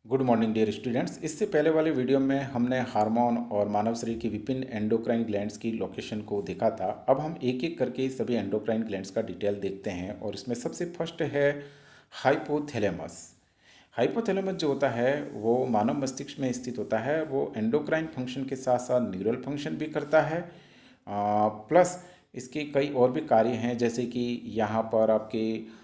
Good morning dear students. इससे पहले वाले वीडियो में हमने हार्मोन और मानव शरीर की विभिन्न एंडोक्राइन ग्लैंड्स की लोकेशन को देखा था। अब हम एक एक करके सभी एंडोक्राइन ग्लैंड्स का डिटेल देखते हैं और इसमें सबसे फर्स्ट है हाइपोथैलेमस। हाइपोथैलेमस जो होता है वो मानव मस्तिष्क में स्थित होता है। वो एंडोक्राइन फंक्शन के साथ साथ न्यूरल फंक्शन भी करता है। प्लस इसके कई और भी कार्य हैं, जैसे कि यहाँ पर आपके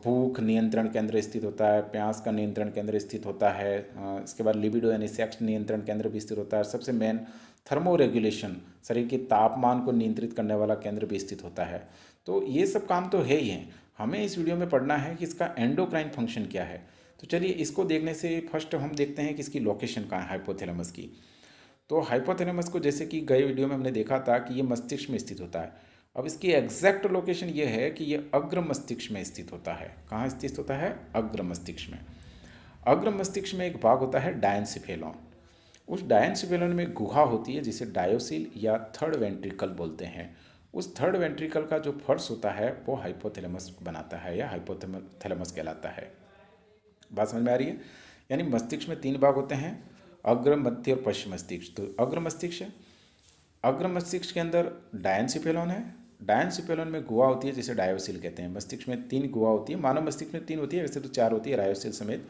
भूख नियंत्रण केंद्र स्थित होता है, प्यास का नियंत्रण केंद्र स्थित होता है। इसके बाद लिबिडो यानी सेक्स नियंत्रण केंद्र भी स्थित होता है। सबसे मेन थर्मो रेगुलेशन, शरीर के तापमान को नियंत्रित करने वाला केंद्र भी स्थित होता है। तो ये सब काम तो है ही है, हमें इस वीडियो में पढ़ना है कि इसका एंडोक्राइन फंक्शन क्या है। तो चलिए इसको देखने से फर्स्ट हम देखते हैं कि इसकी लोकेशन कहाँ है हाइपोथैलेमस की। तो हाइपोथैलेमस को जैसे कि गए वीडियो में हमने देखा था कि ये मस्तिष्क में स्थित होता है। अब इसकी एग्जैक्ट लोकेशन ये है कि ये अग्र मस्तिष्क में स्थित होता है। कहाँ स्थित होता है? अग्र मस्तिष्क में। अग्र मस्तिष्क में एक भाग होता है डायंसिफेलॉन। उस डायंसिफेलॉन में गुहा होती है जिसे डायोसिल या थर्ड वेंट्रिकल बोलते हैं। उस थर्ड वेंट्रिकल का जो फर्श होता है वो हाइपोथैलेमस बनाता है या हाइपोथैलेमस कहलाता है। बात समझ में आ रही है? यानी मस्तिष्क में तीन भाग होते हैं, अग्र मध्य और पश्चिम मस्तिष्क। तो अग्र मस्तिष्क है, अग्र मस्तिष्क के अंदर डायंसिफेलॉन है। डायंसिफेलॉन में गुहा होती है जिसे डायोसिल कहते हैं। मस्तिष्क में तीन गुहा होती है, मानव मस्तिष्क में तीन होती है, वैसे तो चार होती है रायोसिल समेत।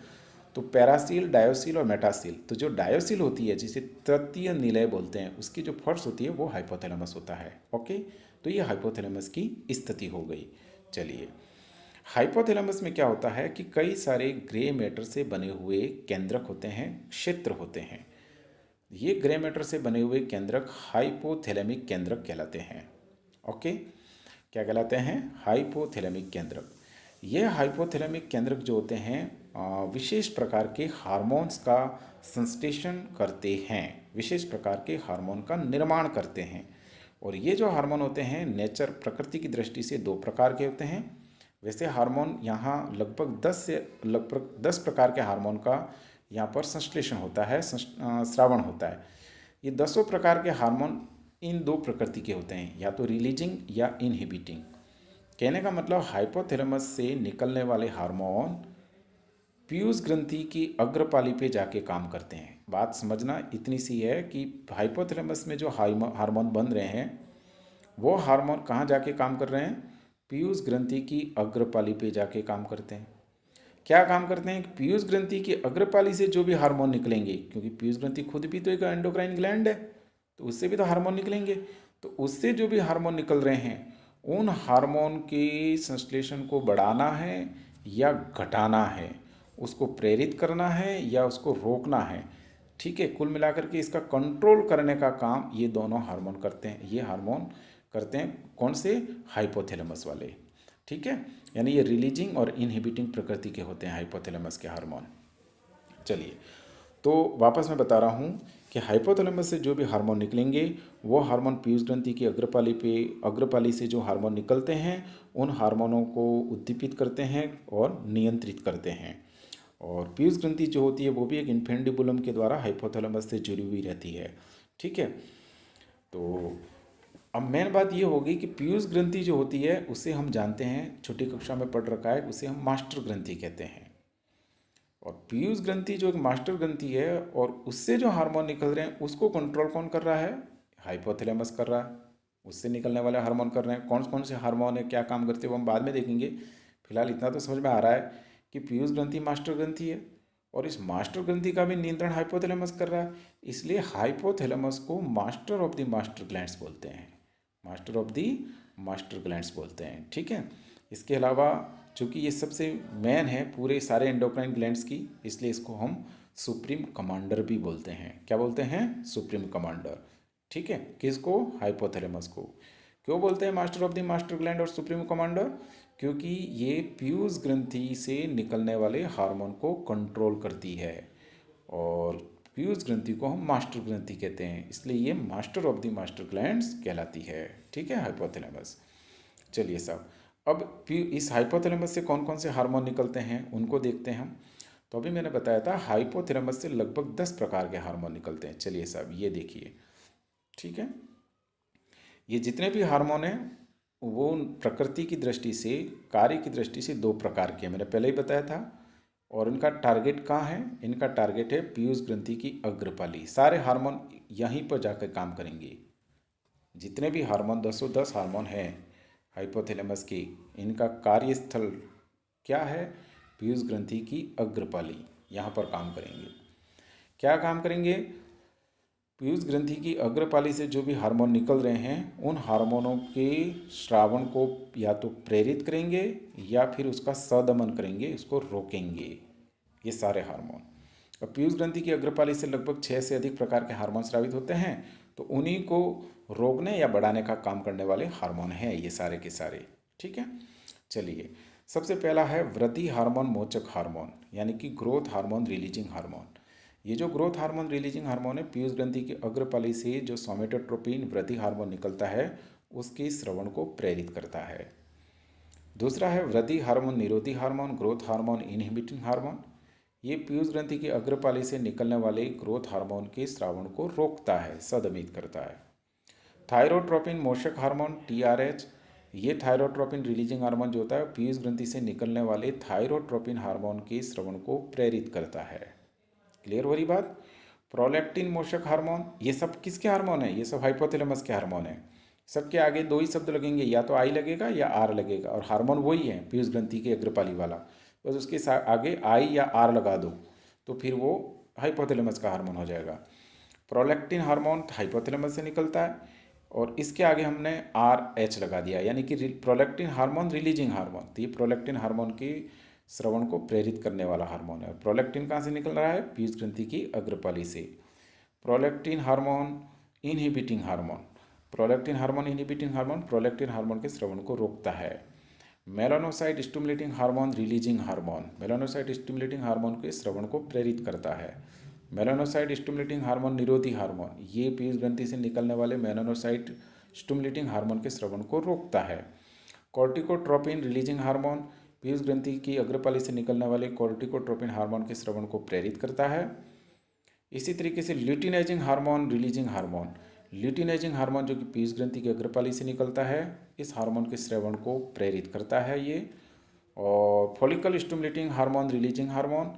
तो पैरासील, डायोसिल और मेटासील। तो जो डायोसिल होती है जिसे तृतीय निलय बोलते हैं, उसकी जो फर्श होती है वो हाइपोथैलेमस होता है। ओके, तो ये हाइपोथैलेमस की स्थिति हो गई। चलिए, हाइपोथैलेमस में क्या होता है कि कई सारे ग्रे मैटर से बने हुए केंद्रक होते हैं, क्षेत्र होते हैं। ये ग्रे मैटर से बने हुए केंद्रक हाइपोथैलेमिक केंद्रक कहलाते हैं। ओके, क्या कहलाते हैं? हाइपोथैलेमिक केंद्रक। ये हाइपोथैलेमिक केंद्रक जो होते हैं विशेष प्रकार के हार्मोन्स का संश्लेषण करते हैं, विशेष प्रकार के हार्मोन का निर्माण करते हैं। और ये जो हार्मोन होते हैं नेचर प्रकृति की दृष्टि से दो प्रकार के होते हैं। वैसे हार्मोन यहाँ लगभग 10 प्रकार के हार्मोन का यहाँ पर संश्लेषण होता है, श्रावण होता है। ये 10 प्रकार के हार्मोन इन दो प्रकृति के होते हैं, या तो रिलीजिंग या इनहिबिटिंग। कहने का मतलब हाइपोथैलेमस से निकलने वाले हार्मोन पीयूष ग्रंथि की अग्रपाली पे जाके काम करते हैं। बात समझना इतनी सी है कि हाइपोथैलेमस में जो हार्मोन बन रहे हैं वो हार्मोन कहाँ जाके काम कर रहे हैं? पीयूष ग्रंथि की अग्रपाली पे जाके काम करते हैं। क्या काम करते हैं? पीयूष ग्रंथि की अग्रपाली से जो भी हार्मोन निकलेंगे, क्योंकि पीयूष ग्रंथि खुद भी तो एक एंडोक्राइन ग्लैंड है, तो उससे भी तो हार्मोन निकलेंगे। तो उससे जो भी हार्मोन निकल रहे हैं उन हार्मोन के संश्लेषण को बढ़ाना है या घटाना है, उसको प्रेरित करना है या उसको रोकना है। ठीक है, कुल मिलाकर के इसका कंट्रोल करने का काम ये दोनों हार्मोन करते हैं। ये हार्मोन करते हैं कौन से? हाइपोथैलेमस वाले। ठीक है, यानी ये रिलीजिंग और इनहिबिटिंग प्रकृति के होते हैं हाइपोथैलेमस के हार्मोन। चलिए, तो वापस मैं बता रहा हूँ कि हाइपोथैलेमस से जो भी हार्मोन निकलेंगे वो हार्मोन पीयूष ग्रंथि की अग्रपाली से जो हार्मोन निकलते हैं उन हार्मोनों को उद्दीपित करते हैं और नियंत्रित करते हैं। और पीयूष ग्रंथि जो होती है वो भी एक इन्फेंडिबुलम के द्वारा हाइपोथैलेमस से जुड़ी हुई रहती है। ठीक है, तो अब मेन बात ये होगी कि पीयूष ग्रंथि जो होती है उसे हम जानते हैं, छोटी कक्षा में पढ़ रखा है, उसे हम मास्टर ग्रंथि कहते हैं। और पीयूष ग्रंथि जो एक मास्टर ग्रंथि है और उससे जो हार्मोन निकल रहे हैं उसको कंट्रोल कौन कर रहा है? हाइपोथैलेमस कर रहा है। उससे निकलने वाले हार्मोन कर रहे हैं। कौन कौन से हार्मोन है, क्या काम करते हैं, वो हम बाद में देखेंगे। फिलहाल इतना तो समझ में आ रहा है कि पीयूष ग्रंथि मास्टर ग्रंथि है और इस मास्टर ग्रंथि का भी नियंत्रण हाइपोथैलेमस कर रहा है। इसलिए हाइपोथैलेमस को master of the master glands बोलते हैं, master of the master glands बोलते हैं। ठीक है, इसके अलावा चूँकि ये सबसे मेन है पूरे सारे एंडोक्राइन ग्लैंड्स की, इसलिए इसको हम सुप्रीम कमांडर भी बोलते हैं। क्या बोलते हैं? Supreme commander. ठीक है, किसको? हाइपोथैलेमस को। क्यों बोलते हैं master of the master gland और सुप्रीम कमांडर? क्योंकि ये पीयूष ग्रंथि से निकलने वाले हार्मोन को कंट्रोल करती है और पीयूष ग्रंथि को हम मास्टर ग्रंथि कहते हैं, इसलिए ये master of the master glands कहलाती है। ठीक है, हाइपोथैलेमस। चलिए साहब, अब इस हाइपोथैलेमस से कौन कौन से हार्मोन निकलते हैं उनको देखते हैं हम। तो अभी मैंने बताया था हाइपोथैलेमस से लगभग 10 प्रकार के हार्मोन निकलते हैं। चलिए साहब, ये देखिए। ठीक है, ये जितने भी हार्मोन हैं वो प्रकृति की दृष्टि से, कार्य की दृष्टि से दो प्रकार के हैं। मैंने पहले ही बताया था, और इनका टारगेट कहाँ है? इनका टारगेट है पीयूष ग्रंथि की अग्रपाली। सारे हार्मोन यहीं पर जाकर काम करेंगे। जितने भी हार्मोन 10 हार्मोन हैं हाइपोथैलेमस के, इनका कार्यस्थल क्या है? पीयूष ग्रंथि की अग्रपाली। यहाँ पर काम करेंगे। क्या काम करेंगे? पीयूष ग्रंथि की अग्रपाली से जो भी हार्मोन निकल रहे हैं उन हार्मोनों के स्रावण को या तो प्रेरित करेंगे या फिर उसका सदमन करेंगे, उसको रोकेंगे, ये सारे हार्मोन। और पीयूष ग्रंथि की अग्रपाली से लगभग 6 से अधिक प्रकार के हार्मोन स्रावित होते हैं, तो उन्हीं को रोकने या बढ़ाने का काम करने वाले हार्मोन हैं ये सारे के सारे। ठीक है, चलिए सबसे पहला है वृद्धि हार्मोन मोचक हार्मोन, यानी कि ग्रोथ हार्मोन रिलीजिंग हार्मोन। ये जो ग्रोथ हार्मोन रिलीजिंग हार्मोन है, पीयूष ग्रंथि की अग्रपाली से जो सोमेटोट्रोपिन वृद्धि हार्मोन निकलता है उसके स्रवण को प्रेरित करता है। दूसरा है वृद्धि हार्मोन निरोधी hormone, growth hormone inhibiting hormone. ये पीयूष ग्रंथि की अग्रपाली से निकलने वाले ग्रोथ हार्मोन के स्रावण को रोकता है, सदमित करता है। थायरोट्रोपिन मोशक हार्मोन टीआरएच, ये थायरोट्रोपिन रिलीजिंग हार्मोन जो होता है पीयूष ग्रंथि से निकलने वाले थायरोट्रोपिन हार्मोन के स्रवण को प्रेरित करता है। क्लियर हो रही बात? प्रोलैक्टिन मोशक हार्मोन, ये सब किसके हार्मोन है? ये सब हाइपोथैलेमस के हार्मोन है। सबके आगे दो ही शब्द लगेंगे, या तो आई लगेगा या आर लगेगा, और हार्मोन वही है पीयूष ग्रंथि के अग्रपाली वाला, बस उसके आगे आई या आर लगा दो तो फिर वो हाइपोथैलेमस का हार्मोन हो जाएगा। प्रोलैक्टिन हार्मोन हाइपोथैलेमस से निकलता है और इसके आगे हमने आर एच लगा दिया, यानी कि प्रोलैक्टिन हार्मोन रिलीजिंग हार्मोन। तो ये प्रोलैक्टिन हार्मोन की श्रवण को प्रेरित करने वाला हार्मोन है। प्रोलैक्टिन कहाँ से निकल रहा है? पीयूष ग्रंथि की अग्रपाली से। Prolactin hormone inhibiting hormone, prolactin hormone inhibiting hormone prolactin hormone के श्रवण को रोकता है। Melanocyte stimulating hormone releasing hormone, melanocyte stimulating hormone के श्रवण को प्रेरित करता है। मेलानोसाइट स्टिमुलेटिंग हार्मोन निरोधी हार्मोन, ये पीयूष ग्रंथि से निकलने वाले मेलानोसाइट स्टिमुलेटिंग हार्मोन के श्रवण को रोकता है। कॉर्टिकोट्रोपिन रिलीजिंग हार्मोन, पीयूष ग्रंथि की अग्रपाली से निकलने वाले कॉर्टिकोट्रोपिन हार्मोन के श्रवण को प्रेरित करता है। इसी तरीके से luteinizing hormone releasing hormone, luteinizing hormone जो कि पीयूष ग्रंथि की अग्रपाली से निकलता है, इस हार्मोन के श्रवण को प्रेरित करता है ये। और follicle stimulating hormone releasing hormone,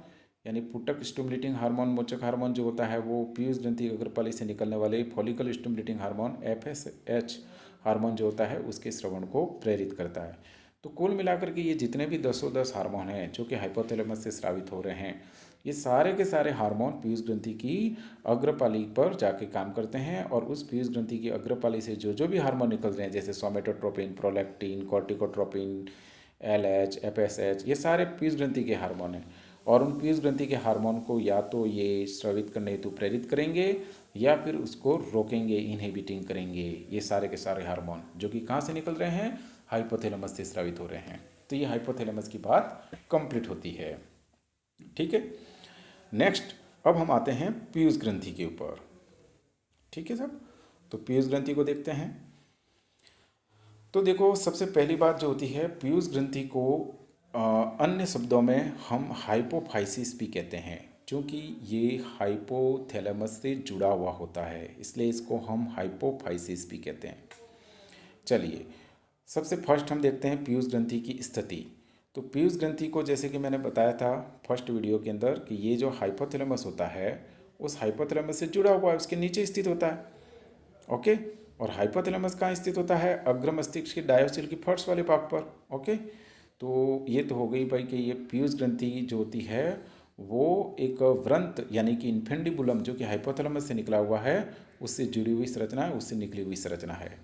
यानी पुटक स्टिमुलेटिंग हार्मोन मोचक हार्मोन जो होता है वो पीयूष ग्रंथि की अग्रपाली से निकलने वाले follicle stimulating hormone FSH hormone जो होता है उसके श्रवण को प्रेरित करता है। तो कुल मिलाकर के ये जितने भी 10 हार्मोन हैं जो कि हाइपोथैलेमस से स्रावित हो रहे हैं, ये सारे के सारे हार्मोन पीयूष ग्रंथि की अग्रपाली पर जाके काम करते हैं। और उस पीयूष ग्रंथि की अग्रपाली से जो जो भी हार्मोन निकल रहे हैं, जैसे somatotropin, prolactin, corticotropin, LH, FSH, ये सारे पीयूष ग्रंथि के हार्मोन हैं। और उन पीयूष ग्रंथि के हार्मोन को या तो ये स्रावित करने हेतु प्रेरित करेंगे या फिर उसको रोकेंगे, इनहिबिटिंग करेंगे। ये सारे के सारे हार्मोन जो कि कहाँ से निकल रहे हैं? हाइपोथैलेमस से स्रावित हो रहे हैं। तो ये हाइपोथैलेमस की बात कंप्लीट होती है। ठीक है, नेक्स्ट अब हम आते हैं पीयूष ग्रंथि के ऊपर। ठीक है सब, तो पीयूष ग्रंथि को देखते हैं। तो देखो सबसे पहली बात जो होती है, पीयूष ग्रंथि को अन्य शब्दों में हम हाइपोफाइसिस भी कहते हैं, क्योंकि ये हाइपोथैलेमस से जुड़ा हुआ होता है, इसलिए इसको हम हाइपोफाइसिस भी कहते हैं। चलिए सबसे फर्स्ट हम देखते हैं पीयूष ग्रंथि की स्थिति। तो पीयूष ग्रंथि को जैसे कि मैंने बताया था फर्स्ट वीडियो के अंदर कि ये जो हाइपोथैलेमस होता है उस हाइपोथैलेमस से जुड़ा हुआ है, उसके नीचे स्थित होता है। ओके, और हाइपोथैलेमस कहाँ स्थित होता है? अग्र मस्तिष्क के डायोसिल की फर्स्ट वाले भाग पर। ओके, तो ये तो हो गई भाई कि ये पीयूष ग्रंथि जो होती है वो एक व्रंत यानी कि इन्फेंडिबुलम जो कि हाइपोथैलेमस से निकला हुआ है उससे जुड़ी हुई संरचना है, उससे निकली हुई संरचना है।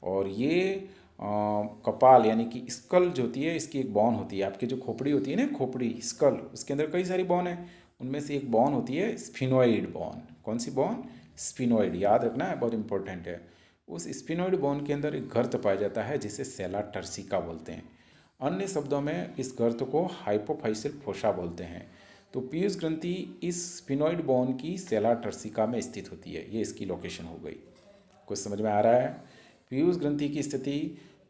और ये कपाल यानी कि स्कल जो होती है इसकी एक बॉन होती है। आपकी जो खोपड़ी होती है ना, खोपड़ी स्कल, उसके अंदर कई सारी बॉन है, उनमें से एक बॉन होती है स्फिनोइड बॉन। कौन सी बॉन? स्फिनोइड, याद रखना है, बहुत इंपॉर्टेंट है। उस स्फिनोइड बॉन के अंदर एक गर्त पाया जाता है जिसे सेला टर्सिका बोलते हैं। अन्य शब्दों में इस गर्त को हाइपोफाइसिल फोसा बोलते हैं। तो पीयूष ग्रंथि इस स्फिनोइड बॉन की सेला टर्सिका में स्थित होती है, ये इसकी लोकेशन हो गई। कुछ समझ में आ रहा है? पीयूष ग्रंथि की स्थिति,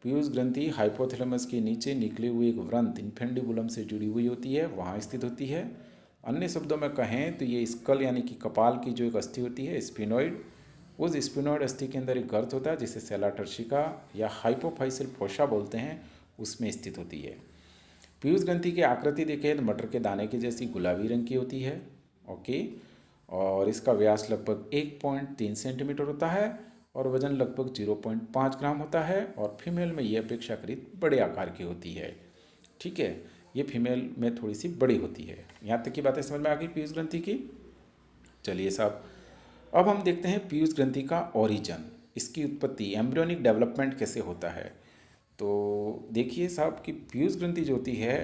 पीयूष ग्रंथि हाइपोथैलेमस के नीचे निकले हुए एक व्रंत इन्फेंडिबुलम से जुड़ी हुई होती है, वहाँ स्थित होती है। अन्य शब्दों में कहें तो ये स्कल यानी कि कपाल की जो एक अस्थि होती है स्फिनोइड, उस स्फिनोइड अस्थि के अंदर एक गर्त होता है जिसे सेला टर्सिका या हाइपोफाइसिल फोसा बोलते हैं, उसमें स्थित होती है। पीयूष ग्रंथि की आकृति देखें तो मटर के दाने की जैसी गुलाबी रंग की होती है। ओके, और इसका व्यास लगभग 1.3 सेंटीमीटर होता है और वजन लगभग 0.5 ग्राम होता है, और फीमेल में ये अपेक्षाकृत बड़े आकार की होती है। ठीक है, ये फीमेल में थोड़ी सी बड़ी होती है। यहाँ तक की बातें समझ में आ गई पीयूष ग्रंथि की। चलिए साहब, अब हम देखते हैं पीयूष ग्रंथि का ओरिजिन, इसकी उत्पत्ति, एम्ब्रियोनिक डेवलपमेंट कैसे होता है। तो देखिए साहब कि पीयूष ग्रंथि जो होती है,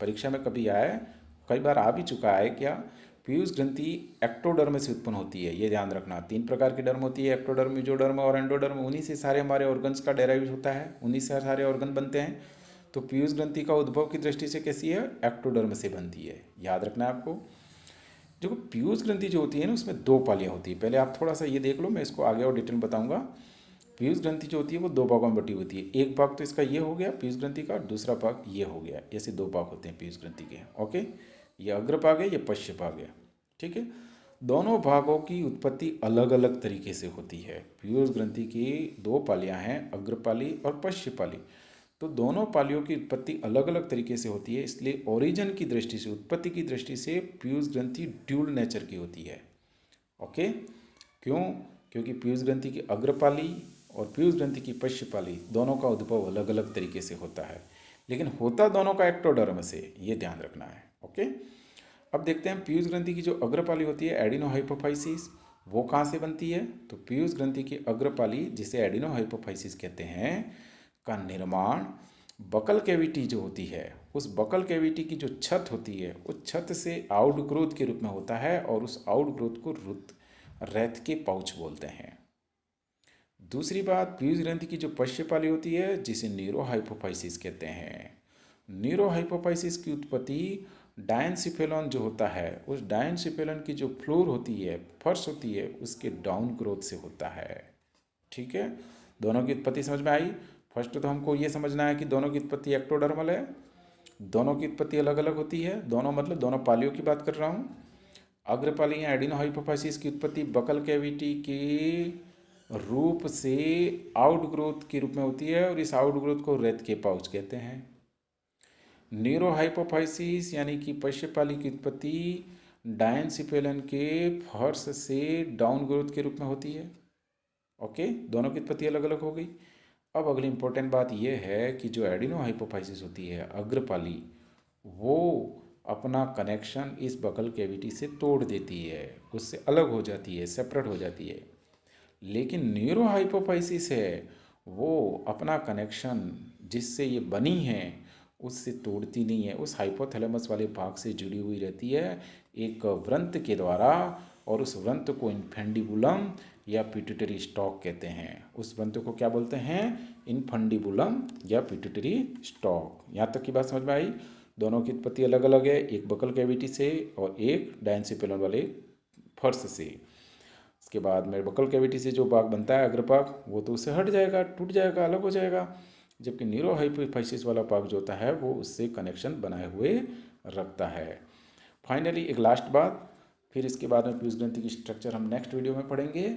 परीक्षा में कभी आए, कई बार आ भी चुका है क्या, पीयूष ग्रंथि एक्टोडर्म से उत्पन्न होती है। ये ध्यान रखना, 3 प्रकार की डर्म होती है, एक्टोडर्म, मेसोडर्म और एंडोडर्म। उन्हीं से सारे हमारे ऑर्गन्स का डेराइव होता है, उन्हीं से सारे ऑर्गन बनते हैं। तो पीयूष ग्रंथि का उद्भव की दृष्टि से कैसी है, एक्टोडर्म से बनती है, याद रखना है आपको। देखो पीयूष ग्रंथि जो होती है ना, उसमें 2 पालियाँ होती है। पहले आप थोड़ा सा ये देख लो, मैं इसको आगे और डिटेल बताऊंगा। पीयूष ग्रंथि जो होती है वो 2 भागों में बटी होती है। एक भाग तो इसका ये हो गया पीयूष ग्रंथि का, और दूसरा भाग ये हो गया। ऐसे 2 भाग होते हैं पीयूष ग्रंथि के। ओके, ये अग्र भाग है, ये पश्च भाग है। ठीक है, दोनों भागों की उत्पत्ति अलग अलग तरीके से होती है। पीयूष ग्रंथि की 2 पालियाँ हैं, अग्रपाली और पश्चपाली। तो दोनों पालियों की उत्पत्ति अलग अलग तरीके से होती है, इसलिए ओरिजिन की दृष्टि से, उत्पत्ति की दृष्टि से पीयूष ग्रंथि ड्यूल नेचर की होती है। ओके, क्यों? क्योंकि पीयूष ग्रंथि की अग्रपाली और पीयूष ग्रंथि की पश्चपाली दोनों का उद्भव अलग अलग तरीके से होता है, लेकिन होता दोनों का एक्टोडर्म से, ये ध्यान रखना है। ओके, अब देखते हैं पीयूष ग्रंथि की जो अग्रपाली होती है एडिनोहाइपोफाइसिस, वो कहाँ से बनती है। तो पीयूष ग्रंथि की अग्रपाली, जिसे एडिनोहाइपोफाइसिस कहते हैं, का निर्माण बकल कैविटी जो होती है, उस बकल कैविटी की जो छत होती है, उस छत से आउटग्रोथ के रूप में होता है, और उस आउटग्रोथ को रैथ पाउच बोलते हैं। दूसरी बात, पीयूष ग्रंथि की जो पश्चपाली होती है, जिसे न्यूरोहाइपोफाइसिस कहते हैं। न्यूरोहाइपोफाइसिस की उत्पत्ति डायनसिफेलॉन जो होता है, उस डायनसिफेलॉन की जो फ्लोर होती है, फर्श होती है, उसके डाउन ग्रोथ से होता है। ठीक है, दोनों की उत्पत्ति समझ में आई। फर्स्ट तो हमको ये समझना है कि दोनों की उत्पत्ति एक्टोडर्मल है, दोनों की उत्पत्ति अलग अलग होती है। दोनों मतलब दोनों पालियों की बात कर रहा हूँ। अग्रपाली या एडिनोहाइपोफाइसिस की उत्पत्ति बकल कैविटी के रूप से आउटग्रोथ के रूप में होती है, और इस आउटग्रोथ को रेत के पाउच कहते हैं। न्यूरोहाइपोफाइसिस यानी कि पश्चपाली की उत्पत्ति डायनसिफेलन के फर्श से डाउन ग्रोथ के रूप में होती है। ओके, दोनों की उत्पत्ति अलग अलग हो गई। अब अगली इंपॉर्टेंट बात यह है कि जो एडिनोहाइपोफाइसिस होती है अग्रपाली, वो अपना कनेक्शन इस बकल कैविटी से तोड़ देती है, उससे अलग हो जाती है, सेपरेट हो जाती है। लेकिन न्यूरोहाइपोफाइसिस है, वो अपना कनेक्शन जिससे ये बनी है उससे तोड़ती नहीं है, उस हाइपोथैलेमस वाले भाग से जुड़ी हुई रहती है एक व्रंत के द्वारा, और उस व्रंत को इनफेंडिबुलम या पिट्यूटरी स्टॉक कहते हैं। उस व्रंत को क्या बोलते हैं, इनफेंडिबुलम या पिट्यूटरी स्टॉक। यहाँ तक की बात समझ में आई। दोनों की उत्पत्ति अलग अलग है, एक बकल कैविटी से और एक डायनसिफेलॉन वाले फर्श से। इसके बाद में बकल कैविटी से जो भाग बनता है अग्रभाग, वो तो उससे हट जाएगा, टूट जाएगा, अलग हो जाएगा, जबकि न्यूरोहाइपोफाइसिस वाला भाग जो होता है वो उससे कनेक्शन बनाए हुए रखता है। फाइनली एक लास्ट बात, फिर इसके बाद में पीयूष ग्रंथि की स्ट्रक्चर हम नेक्स्ट वीडियो में पढ़ेंगे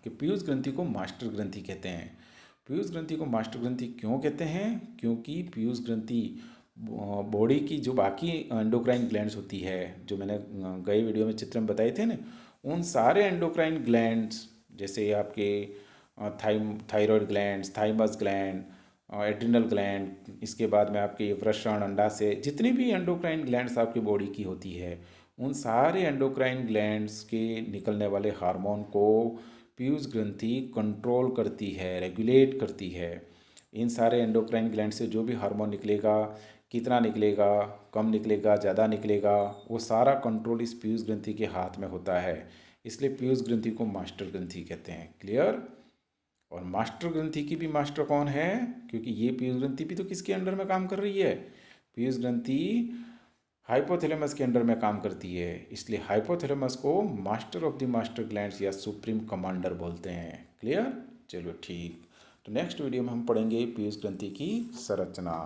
कि पीयूष ग्रंथि को मास्टर ग्रंथि कहते हैं। पीयूष ग्रंथि को मास्टर ग्रंथि क्यों कहते हैं, क्योंकि पीयूष ग्रंथि बॉडी की जो बाकी एंडोक्राइन ग्लैंड्स होती है, जो मैंने गए वीडियो में चित्र में बताए थे ना, उन सारे एंडोक्राइन ग्लैंड्स, जैसे आपके thyroid glands, thymus gland, adrenal gland, इसके बाद में आपके वृषण, अंडाशय, जितनी भी एंडोक्राइन ग्लैंड्स आपकी बॉडी की होती है, उन सारे एंडोक्राइन ग्लैंड्स के निकलने वाले हार्मोन को पीयूष ग्रंथि कंट्रोल करती है, रेगुलेट करती है। इन सारे एंडोक्राइन ग्लैंड से जो भी हार्मोन निकलेगा, कितना निकलेगा, कम निकलेगा, ज़्यादा निकलेगा, वो सारा कंट्रोल इस पीयूष ग्रंथि के हाथ में होता है। इसलिए पीयूष ग्रंथि को मास्टर ग्रंथि कहते हैं। क्लियर? और मास्टर ग्रंथि की भी मास्टर कौन है, क्योंकि ये पीयूष ग्रंथि भी तो किसके अंडर में काम कर रही है, पीयूष ग्रंथि हाइपोथैलेमस के अंडर में काम करती है, इसलिए हाइपोथैलेमस को master of the master glands या सुप्रीम कमांडर बोलते हैं। क्लियर? चलो ठीक, तो नेक्स्ट वीडियो में हम पढ़ेंगे पीयूष ग्रंथि की संरचना।